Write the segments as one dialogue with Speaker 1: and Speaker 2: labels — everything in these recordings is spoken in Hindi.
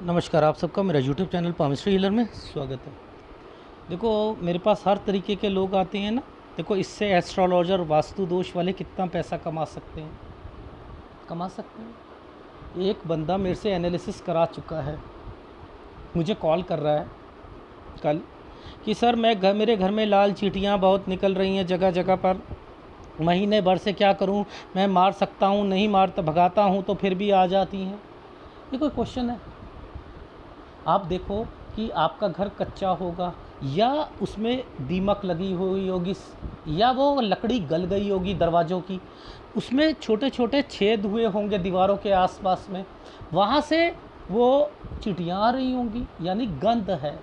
Speaker 1: नमस्कार, आप सबका मेरा यूट्यूब चैनल पामिस्ट्री हीलर में स्वागत है। देखो, मेरे पास हर तरीके के लोग आते हैं ना। देखो, इससे एस्ट्रोलॉजर वास्तु दोष वाले कितना पैसा कमा सकते हैं, कमा सकते हैं। एक बंदा मेरे से एनालिसिस करा चुका है, मुझे कॉल कर रहा है कल कि सर मेरे घर में लाल चींटियाँ बहुत निकल रही हैं जगह जगह पर, महीने भर से क्या करूं, मैं मार सकता हूं, नहीं मारता, भगाता हूं तो फिर भी आ जाती हैं। ये कोई क्वेश्चन है? आप देखो कि आपका घर कच्चा होगा या उसमें दीमक लगी हुई होगी या वो लकड़ी गल गई होगी दरवाज़ों की, उसमें छोटे छोटे छेद हुए होंगे दीवारों के आसपास में, वहाँ से वो चींटियाँ आ रही होंगी, यानी गंध है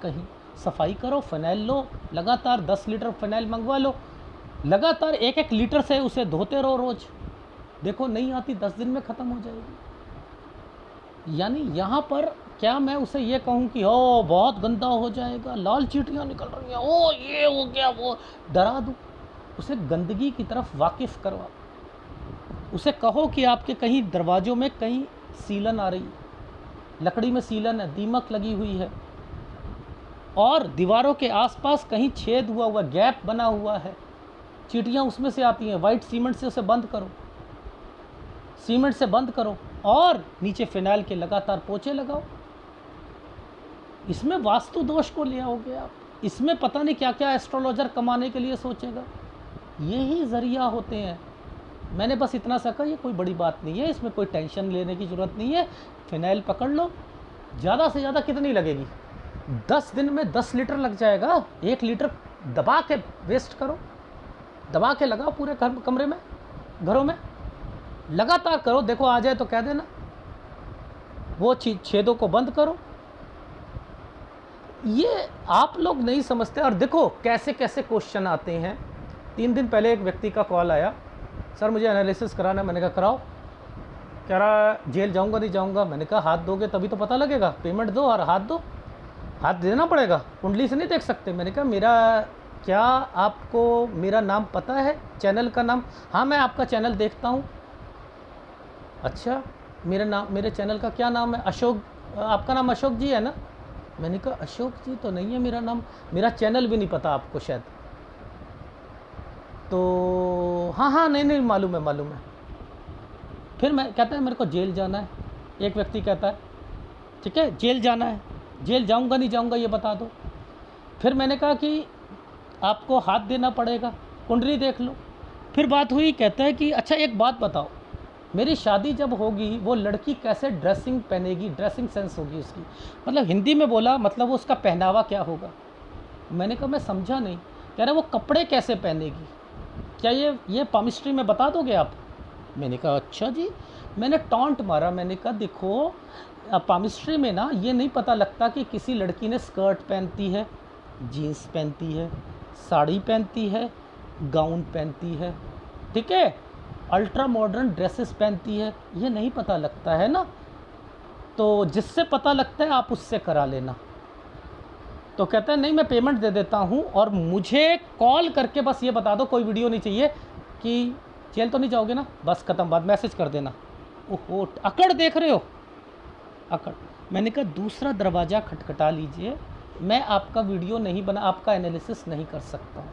Speaker 1: कहीं। सफाई करो, फ़िनाइल लो, लगातार 10 लीटर फ़िनाइल मंगवा लो, लगातार 1-1 लीटर से उसे धोते रहो रोज़। देखो, नहीं आती 10 दिन में ख़त्म हो जाएगी। यानी यहाँ पर क्या मैं उसे ये कहूँ कि ओ बहुत गंदा हो जाएगा, लाल चींटियाँ निकल रही हैं, ओ ये हो गया, वो डरा दूँ? उसे गंदगी की तरफ वाकिफ़ करवा, उसे कहो कि आपके कहीं दरवाज़ों में कहीं सीलन आ रही, लकड़ी में सीलन है, दीमक लगी हुई है और दीवारों के आसपास कहीं छेद हुआ गैप बना हुआ है, चींटियाँ उसमें से आती हैं। वाइट सीमेंट से उसे बंद करो, सीमेंट से बंद करो और नीचे फिनाइल के लगातार पोछे लगाओ। इसमें वास्तु दोष को ले आओगे आप, इसमें पता नहीं क्या क्या एस्ट्रोलॉजर कमाने के लिए सोचेगा। यही ज़रिया होते हैं। मैंने बस इतना सा कहा, ये कोई बड़ी बात नहीं है, इसमें कोई टेंशन लेने की ज़रूरत नहीं है। फिनाइल पकड़ लो, ज़्यादा से ज़्यादा कितनी लगेगी? 10 दिन में 10 लीटर लग जाएगा। 1 लीटर दबा के वेस्ट करो, दबा के लगाओ पूरे कमरे में, घरों में लगातार करो। देखो आ जाए तो कह देना, वो छेदों को बंद करो। ये आप लोग नहीं समझते। और देखो कैसे कैसे क्वेश्चन आते हैं। 3 दिन पहले एक व्यक्ति का कॉल आया, सर मुझे एनालिसिस कराना है। मैंने कहा कराओ। कह रहा जेल जाऊंगा नहीं जाऊंगा। मैंने कहा हाथ दोगे तभी तो पता लगेगा, पेमेंट दो और हाथ दो, हाथ देना पड़ेगा, कुंडली से नहीं देख सकते। मैंने कहा क्या आपको मेरा नाम पता है, चैनल का नाम? हाँ मैं आपका चैनल देखता हूँ। अच्छा, मेरे चैनल का क्या नाम है? अशोक, आपका नाम अशोक जी है ना? मैंने कहा अशोक जी तो नहीं है मेरा नाम, मेरा चैनल भी नहीं पता आपको शायद। तो हाँ हाँ नहीं नहीं मालूम है, मालूम है। फिर मैं कहता है मेरे को जेल जाना है। एक व्यक्ति कहता है ठीक है जेल जाना है, जेल जाऊंगा नहीं जाऊंगा ये बता दो। फिर मैंने कहा कि आपको हाथ देना पड़ेगा, कुंडली देख लो। फिर बात हुई, कहता है कि अच्छा एक बात बताओ, मेरी शादी जब होगी वो लड़की कैसे ड्रेसिंग पहनेगी, ड्रेसिंग सेंस होगी उसकी? मतलब हिंदी में बोला, मतलब वो उसका पहनावा क्या होगा? मैंने कहा मैं समझा नहीं। कह रहे वो कपड़े कैसे पहनेगी, क्या ये पामिस्ट्री में बता दोगे आप? मैंने कहा अच्छा जी। मैंने टॉन्ट मारा, मैंने कहा देखो पामिस्ट्री में ना ये नहीं पता लगता कि किसी लड़की ने स्कर्ट पहनती है, जीन्स पहनती है, साड़ी पहनती है, गाउन पहनती है, ठीक है, अल्ट्रा मॉडर्न ड्रेसेस पहनती है, ये नहीं पता लगता है ना। तो जिससे पता लगता है आप उससे करा लेना। तो कहता है नहीं मैं पेमेंट दे देता हूँ और मुझे कॉल करके बस ये बता दो, कोई वीडियो नहीं चाहिए, कि जेल तो नहीं जाओगे ना, बस ख़त्म बात, मैसेज कर देना। ओहो, अकड़ देख रहे हो, अकड़। मैंने कहा दूसरा दरवाज़ा खटखटा लीजिए, मैं आपका वीडियो नहीं बना, आपका एनालिसिस नहीं कर सकता हूँ।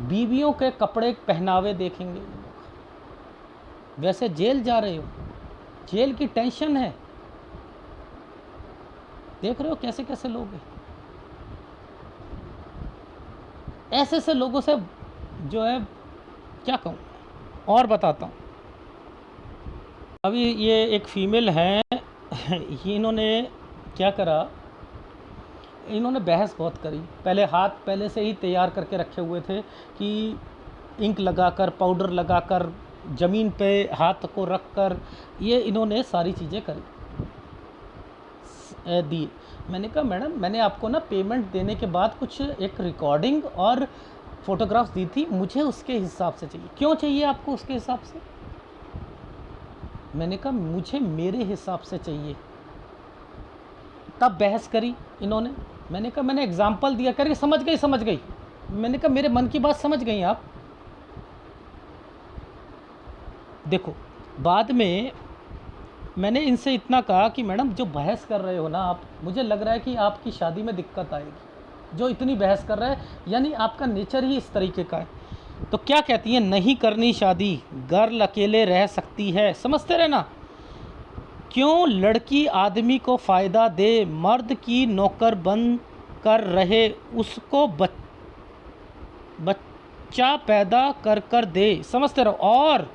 Speaker 1: बीवियों के कपड़े पहनावे देखेंगे लोग। वैसे जेल जा रहे हो, जेल की टेंशन है, देख रहे हो कैसे कैसे लोग हैं। ऐसे ऐसे लोगों से जो है क्या कहूँ। और बताता हूँ, अभी ये एक फ़ीमेल हैं इन्होंने क्या करा, इन्होंने बहस बहुत करी। पहले हाथ पहले से ही तैयार करके रखे हुए थे कि इंक लगाकर, पाउडर लगाकर, ज़मीन पे हाथ को रख कर, ये इन्होंने सारी चीज़ें करी दी। मैंने कहा मैडम मैंने आपको ना पेमेंट देने के बाद कुछ एक रिकॉर्डिंग और फोटोग्राफ्स दी थी, मुझे उसके हिसाब से चाहिए। क्यों चाहिए आपको उसके हिसाब से? मैंने कहा मुझे मेरे हिसाब से चाहिए। तब बहस करी इन्होंने। मैंने कहा मैंने एग्जाम्पल दिया, करके समझ गई समझ गई। मैंने कहा मेरे मन की बात समझ गई आप? देखो बाद में मैंने इनसे इतना कहा कि मैडम जो बहस कर रहे हो ना आप, मुझे लग रहा है कि आपकी शादी में दिक्कत आएगी, जो इतनी बहस कर रहे हैं, यानी आपका नेचर ही इस तरीके का है। तो क्या कहती हैं, नहीं करनी शादी, गर्ल अकेले रह सकती है, समझते रहे ना। क्यों लड़की आदमी को फ़ायदा दे, मर्द की नौकर बन कर रहे, उसको बच्चा पैदा कर कर दे, समझते रहो। और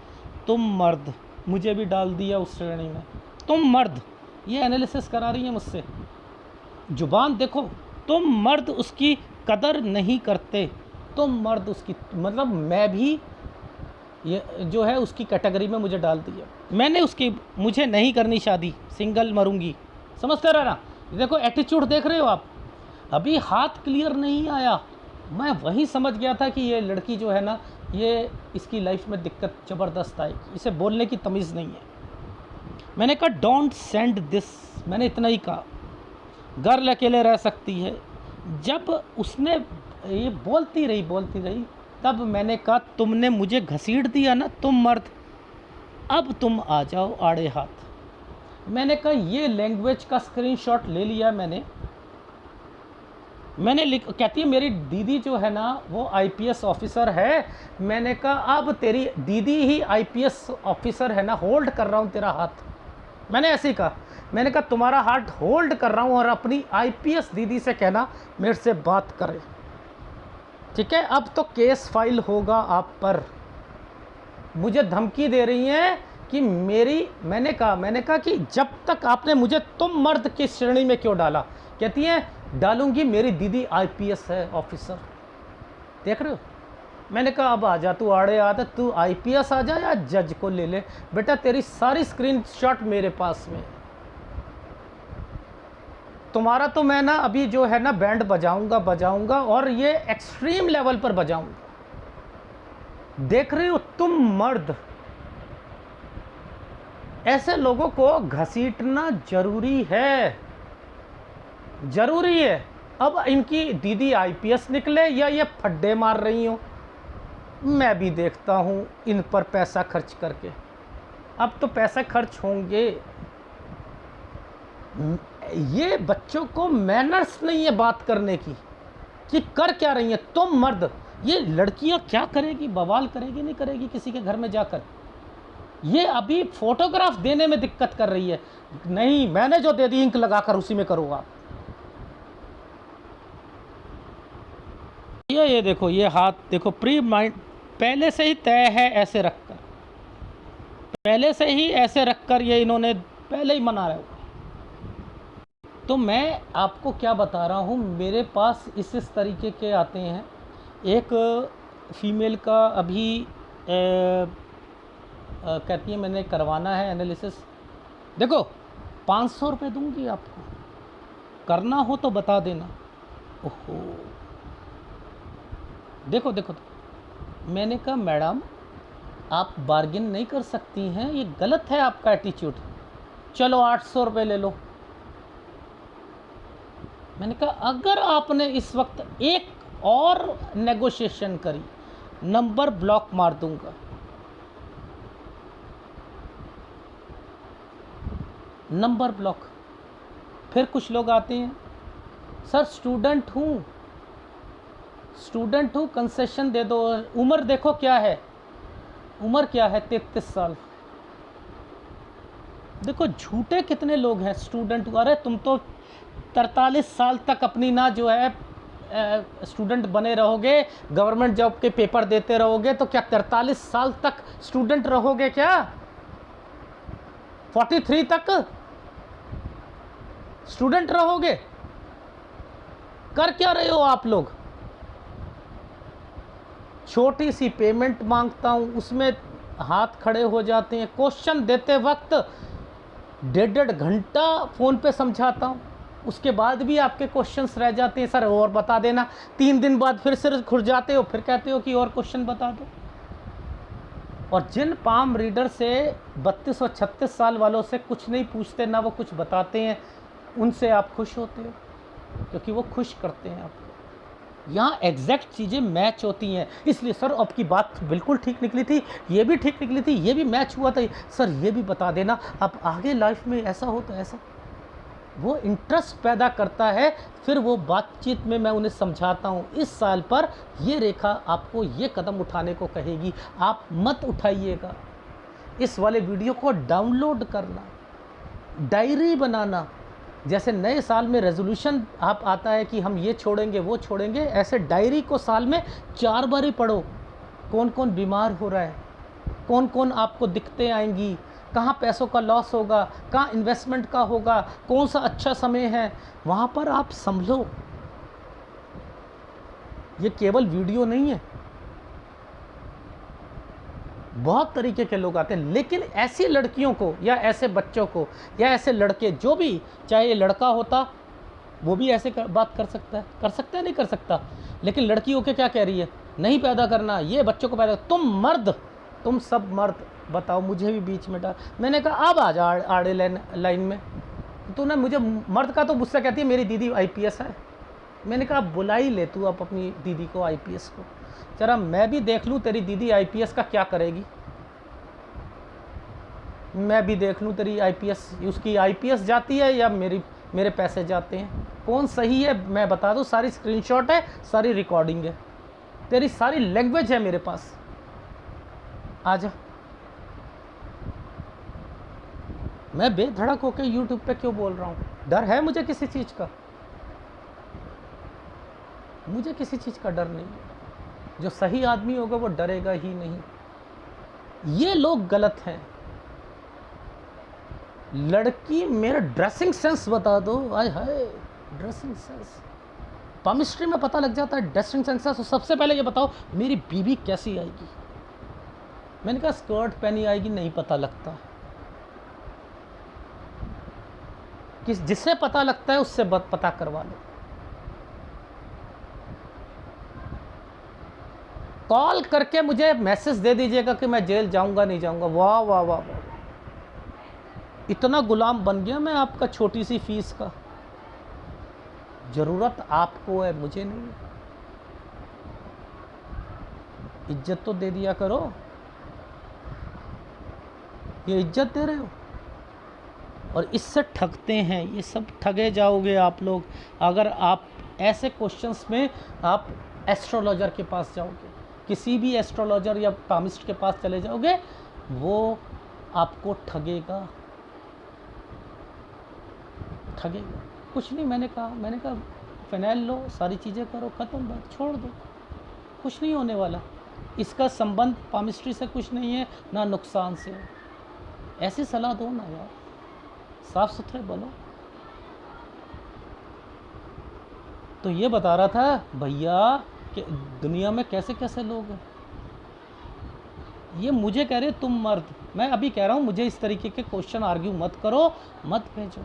Speaker 1: तुम मर्द, मुझे भी डाल दिया उस श्रेणी में, तुम मर्द, ये एनालिसिस करा रही है मुझसे, जुबान देखो, तुम मर्द उसकी कदर नहीं करते, तुम मर्द उसकी, मतलब मैं भी ये जो है उसकी कैटेगरी में मुझे डाल दिया। मैंने उसकी, मुझे नहीं करनी शादी, सिंगल मरूंगी, समझते रहे ना। देखो एटीट्यूड देख रहे हो आप, अभी हाथ क्लियर नहीं आया, मैं वहीं समझ गया था कि ये लड़की जो है ना, ये इसकी लाइफ में दिक्कत ज़बरदस्त आएगी, इसे बोलने की तमीज़ नहीं है। मैंने कहा डोंट सेंड दिस, मैंने इतना ही कहा, गर्ल अकेले रह सकती है। जब उसने ये बोलती रही, तब मैंने कहा तुमने मुझे घसीट दिया ना, तुम मर्द, अब तुम आ जाओ आड़े हाथ। मैंने कहा ये लैंग्वेज का स्क्रीनशॉट ले लिया मैंने कहती है मेरी दीदी जो है ना वो आईपीएस ऑफिसर है। मैंने कहा अब तेरी दीदी ही आईपीएस ऑफिसर है ना, होल्ड कर रहा हूँ तेरा हाथ, मैंने ऐसे ही कहा। मैंने कहा तुम्हारा हाथ होल्ड कर रहा हूँ और अपनी आईपीएस दीदी से कहना मेरे से बात करे, ठीक है। अब तो केस फाइल होगा आप पर। मुझे धमकी दे रही हैं कि मैंने कहा कि जब तक आपने मुझे तुम मर्द की श्रेणी में क्यों डाला, कहती हैं डालूंगी, मेरी दीदी आईपीएस है ऑफिसर, देख रहे हो। मैंने कहा अब आ जा, तू आड़े आता, तू आईपीएस आ जा या जज को ले ले, बेटा तेरी सारी स्क्रीनशॉट मेरे पास में। तुम्हारा तो मैं ना अभी जो है ना बैंड बजाऊंगा और ये एक्सट्रीम लेवल पर बजाऊंगा। देख रहे हो तुम मर्द, ऐसे लोगों को घसीटना जरूरी है। अब इनकी दीदी आईपीएस निकले या ये फड्डे मार रही हो, मैं भी देखता हूँ इन पर पैसा खर्च करके। अब तो पैसे खर्च होंगे। ये बच्चों को मैनर्स नहीं है बात करने की, कि कर क्या रही है तुम मर्द। ये लड़कियां क्या करेगी, बवाल करेगी नहीं करेगी किसी के घर में जाकर। ये अभी फोटोग्राफ देने में दिक्कत कर रही है, नहीं मैंने जो दे दी इंक लगाकर उसी में करो आप। ये देखो, ये हाथ देखो, प्री माइंड पहले से ही तय है, ऐसे रखकर, पहले से ही ऐसे रखकर ये इन्होंने पहले ही मना रहे हो। तो मैं आपको क्या बता रहा हूँ, मेरे पास इस तरीके के आते हैं। एक फीमेल का अभी कहती है मैंने करवाना है एनालिसिस, देखो 500 रुपये दूंगी आपको, करना हो तो बता देना। ओहो देखो, मैंने कहा मैडम आप बार्गिन नहीं कर सकती हैं, ये गलत है आपका एटीट्यूड, चलो 800 रुपये ले लो। मैंने कहा अगर आपने इस वक्त एक और नेगोशिएशन करी, नंबर ब्लॉक मार दूंगा। Number block. फिर कुछ लोग आते हैं, सर स्टूडेंट हूँ, कंसेशन दे दो। उम्र देखो क्या है, उम्र क्या है, 33 साल। देखो झूठे कितने लोग हैं, स्टूडेंट। अरे तुम तो 43 साल तक अपनी ना जो है स्टूडेंट बने रहोगे, गवर्नमेंट जॉब के पेपर देते रहोगे, तो क्या 43 साल तक स्टूडेंट रहोगे क्या? 43 तक स्टूडेंट रहोगे? कर क्या रहे हो आप लोग? छोटी सी पेमेंट मांगता हूं, उसमें हाथ खड़े हो जाते हैं। क्वेश्चन देते वक्त 1.5 घंटा फ़ोन पे समझाता हूं, उसके बाद भी आपके क्वेश्चंस रह जाते हैं, सर और बता देना। 3 दिन बाद फिर सिर खुर जाते हो, फिर कहते हो कि और क्वेश्चन बता दो। और जिन पाम रीडर से 32 और 36 साल वालों से कुछ नहीं पूछते, ना वो कुछ बताते हैं, उनसे आप खुश होते हो, क्योंकि वो खुश करते हैं आपको। यहाँ एग्जैक्ट चीज़ें मैच होती हैं। इसलिए सर आपकी बात बिल्कुल ठीक निकली थी, ये भी ठीक निकली थी, ये भी मैच हुआ था, सर ये भी बता देना, अब आगे लाइफ में ऐसा हो तो ऐसा। वो इंटरेस्ट पैदा करता है। फिर वो बातचीत में मैं उन्हें समझाता हूँ, इस साल पर ये रेखा आपको ये कदम उठाने को कहेगी, आप मत उठाइएगा। इस वाले वीडियो को डाउनलोड करना, डायरी बनाना। जैसे नए साल में रेजोल्यूशन आप आता है कि हम ये छोड़ेंगे वो छोड़ेंगे, ऐसे डायरी को साल में 4 बार ही पढ़ो। कौन कौन बीमार हो रहा है, कौन कौन आपको दिक्कतें आएंगी, कहाँ पैसों का लॉस होगा, कहाँ इन्वेस्टमेंट का होगा, कौन सा अच्छा समय है, वहाँ पर आप संभलो। ये केवल वीडियो नहीं है, बहुत तरीके के लोग आते हैं। लेकिन ऐसी लड़कियों को या ऐसे बच्चों को या ऐसे लड़के, जो भी, चाहे ये लड़का होता वो भी ऐसे बात कर सकता है नहीं कर सकता। लेकिन लड़की होके क्या कह रही है, नहीं पैदा करना, ये बच्चों को पैदा, तुम मर्द, तुम सब मर्द बताओ, मुझे भी बीच में डाल। मैंने कहा अब आ जा आड़े लाइन में। तूने मुझे मर्द का तो मुझसे कहती है मेरी दीदी आईपीएस है। मैंने कहा बुला ही ले तू अब अपनी दीदी को, आईपीएस को, जरा मैं भी देख लूँ तेरी दीदी आईपीएस का क्या करेगी। मैं भी देख लूँ तेरी आईपीएस, उसकी आईपीएस जाती है या मेरे पैसे जाते हैं, कौन सही है मैं बता दूँ। सारी स्क्रीनशॉट है, सारी रिकॉर्डिंग है, तेरी सारी लैंग्वेज है मेरे पास, आजा। मैं बेधड़क होकर यूट्यूब पे क्यों बोल रहा हूँ? डर है मुझे किसी चीज़ का? मुझे किसी चीज़ का डर नहीं है। जो सही आदमी होगा वो डरेगा ही नहीं। ये लोग गलत हैं। लड़की मेरा ड्रेसिंग सेंस बता दो, आय हाय ड्रेसिंग सेंस, पामिस्ट्री में पता लग जाता है ड्रेसिंग सेंस। तो सबसे पहले ये बताओ मेरी बीवी कैसी आएगी। मैंने कहा स्कर्ट पहनी आएगी, नहीं पता लगता। जिससे पता लगता है उससे पता करवा लो। कॉल करके मुझे मैसेज दे दीजिएगा कि मैं जेल जाऊंगा नहीं जाऊंगा। वाह वाह वाह वाह, इतना गुलाम बन गया मैं आपका, छोटी सी फीस का। जरूरत आपको है, मुझे नहीं। इज्जत तो दे दिया करो। ये इज्जत दे रहे हो और इससे ठगते हैं, ये सब ठगे जाओगे आप लोग। अगर आप ऐसे क्वेश्चंस में आप एस्ट्रोलॉजर के पास जाओगे, किसी भी एस्ट्रोलॉजर या पामिस्ट के पास चले जाओगे, वो आपको ठगेगा। कुछ नहीं, मैंने कहा फिनाइल लो, सारी चीज़ें करो, ख़त्म, बात छोड़ दो, कुछ नहीं होने वाला। इसका संबंध पामिस्ट्री से कुछ नहीं है, ना नुकसान से। ऐसी सलाह दो ना यार, साफ सुथरे बोलो। तो ये बता रहा था भैया कि दुनिया में कैसे कैसे लोग हैं। ये मुझे कह रहे तुम मर्द, मैं अभी कह रहा हूँ मुझे इस तरीके के क्वेश्चन आर्ग्यू मत करो, मत भेजो।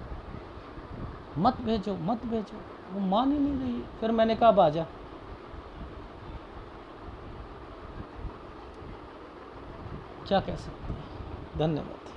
Speaker 1: वो मान ही नहीं रही। फिर मैंने कहा बाजा, क्या कह सकते हैं। धन्यवाद।